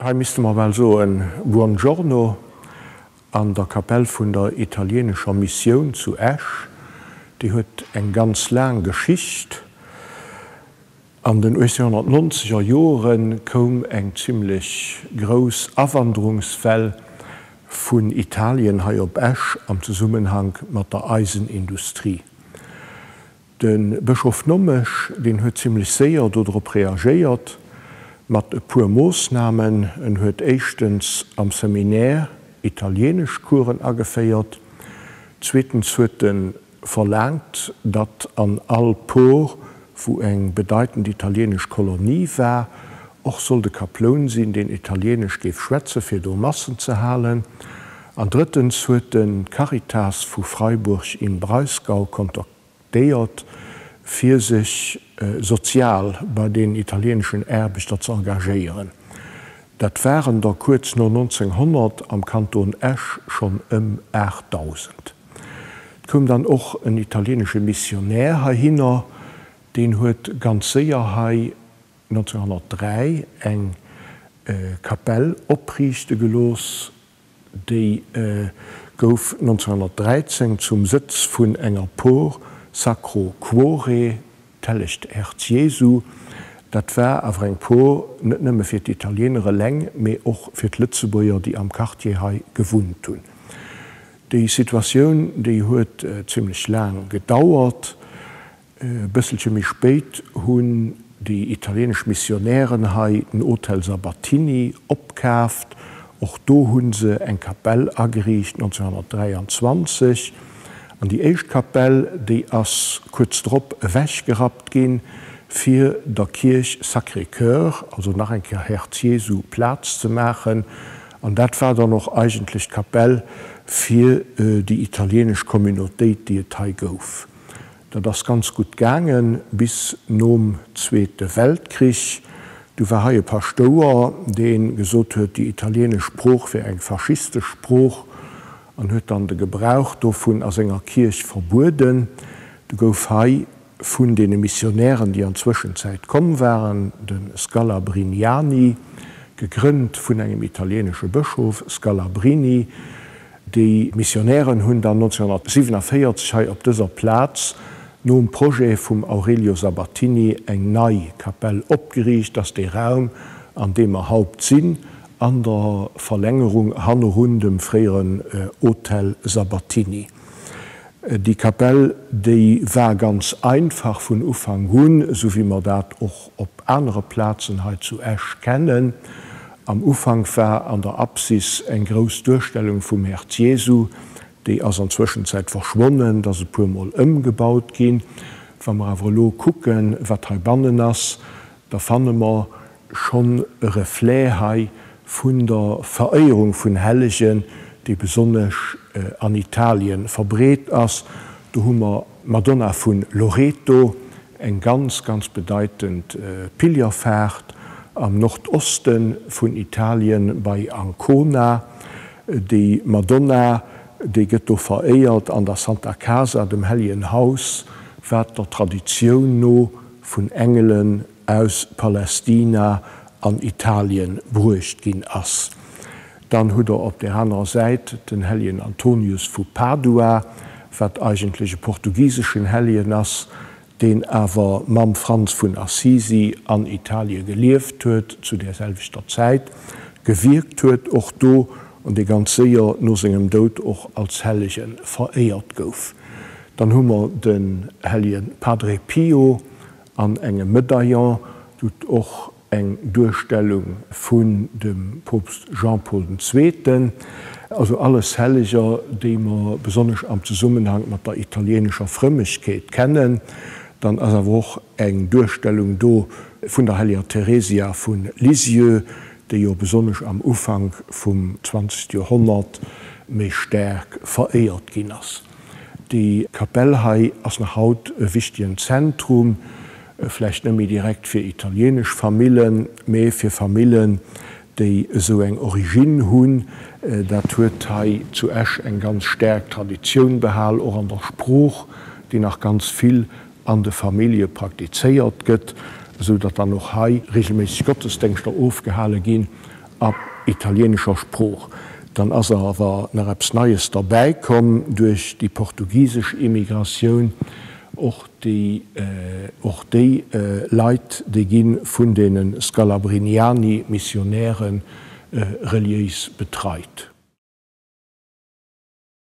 He müsste man well so en Buongiorno an der Kapell vun der italienischer Mission zu Esch. Die huet eng ganz lang Geschicht. An den 1890er Joren kom eng ziemlich groß Abwanderungsfäll vun Italien hai op Esch am Zusammenhang mat der Eisenindustrie. Den Bischof Nommech, den huet ziemlich séier dodrop reagiert, mat e puer Moosnamen en huet echtens am Seminär italienisch Kuren ageféiert, zweitens huet den verlangt, dat an all Por, wo eng bedeutend italienisch Kolonie war, och soll de Kaplon sinn, den italienisch geef Schwätze fir do Massen ze halen. An drittens huet den Caritas vu Freiburg in Breisgau kontaktéiert, fir sich sozial bei den italienischen Erbichter zu engagieren. Dat waren der kurz no 1900 am Kanton Esch schon 8000. Kom dann auch een italienische Missionär hinner, den huet ganz séier 1903 eng Kapell oprichte gelos, die gouf 1913 zum Sitz vun enger Por Sacro Cuore, tellicht Herz Jesu. Dat war awer eng Por net nëmme fir d'Italienere Läng, méi och fir d'Lützebuer, die am Quartier hai gewohnt hun. Die Situation die huet ziemlich lang gedauert. Bësselche mich spät hunn die italienisch Missionären hai den Hotel Sabatini opkaft. Och do hunn se eng Kapell agericht 1923. An die Eichtkapell, die ass kurz drop wächgerat gin, fir der Kirch Sacré-Cœur, also nach enker Herz Jesu Platz zu machen. Und dat war dann noch eigentlich Kapell fir die italienisch Communautéit, die et hai gouf. Da das ganz gut gangen bis nom Zweite Weltkrieg. Du war ha e paar Stoer, den gesot huet die italienische Spruch fir eng faschistisch Spruch, an huet dann de Gebrauch do vun as enger Kirch verbuden. Du gouf hai vun de Missionären, die an Zwischenzeit kommen waren, den Scalabriniani, gegrünnt vun engem italienische Bischof Scalabrini. Die Missionären hunn dann 1947 op dieser Platz no ein Projekt vum Aurelio Sabatini eng nei Kapell opgericht, dats de Raum, an dem haupt sinn, an der Verlängerung hanne hun dem freieren Hotel Sabatini. Die Kapell die war ganz einfach vun Ufang hun, so wie man dat och op andere Plazen halt zu Esch kennen. Am Ufang war an der Apsis eng gros Durchstellung vum Herz Jesu, die as an Zwischenzeit verschwonnen, dat se puermal ëmgebaut gin. Wa man avolo kucken, wat bannen ass, da fanne man schon e Refléhai vun der Verehrung vun Helligen, die besonnech an Italien verbreet ass. Du hummer Madonna vun Loreto, eng ganz bedeutend Pilgerfährt am Nordosten vun Italien bei Ancona. Die Madonna, die gëtt vereiert an der Santa Casa, dem Heiligen Haus, wär der Tradition no vun Engelen aus Palästina an Italien bruecht gin ass. Dann huet op der anderen Seite den Heiligen Antonius vu Padua, wat eigentliche portugiesischen Heiligen ass, den awer Mam Franz vun Assisi an Italien gelieft huet, zu derselvichter Zeit, gewirkt huet och do und de ganz séier no segem Dood och als Heiligen vereiert gouf. Dann hummer den Heiligen Padre Pio an engem Medaillon, dut och eng Durchstellung vun dem Papst Jean-Paul II. Also alles Heiliger, die man besonders am Zusammenhang mit der italienischer Frömmigkeit kennen. Dann as woch eng Durchstellung do vun der Heiliger Theresia vun Lisieux, die jo besonders am Ufang vom 20. Jahrhundert méi sterk verehrt gin ass. Die Kapellhai ass nach Haut e wichtigen Zentrum, vielleicht nämlich direkt für italienische Familien, mehr für Familien, die so eng Origin hunn. Dat huet zu Esch eng ganz stark Tradition behal, auch an der Spruch, die nach ganz viel an der Familie praktiziert gëtt, so dat dann noch regelmäßig Gottesdenkster aufgehalten gin ab italienischer Spruch. Dann ass awer nach Apps Neues dabei kom durch die portugiesisch Immigration och die Leiit de ginn vun denen Scalabriniani Missionären reliis betreit.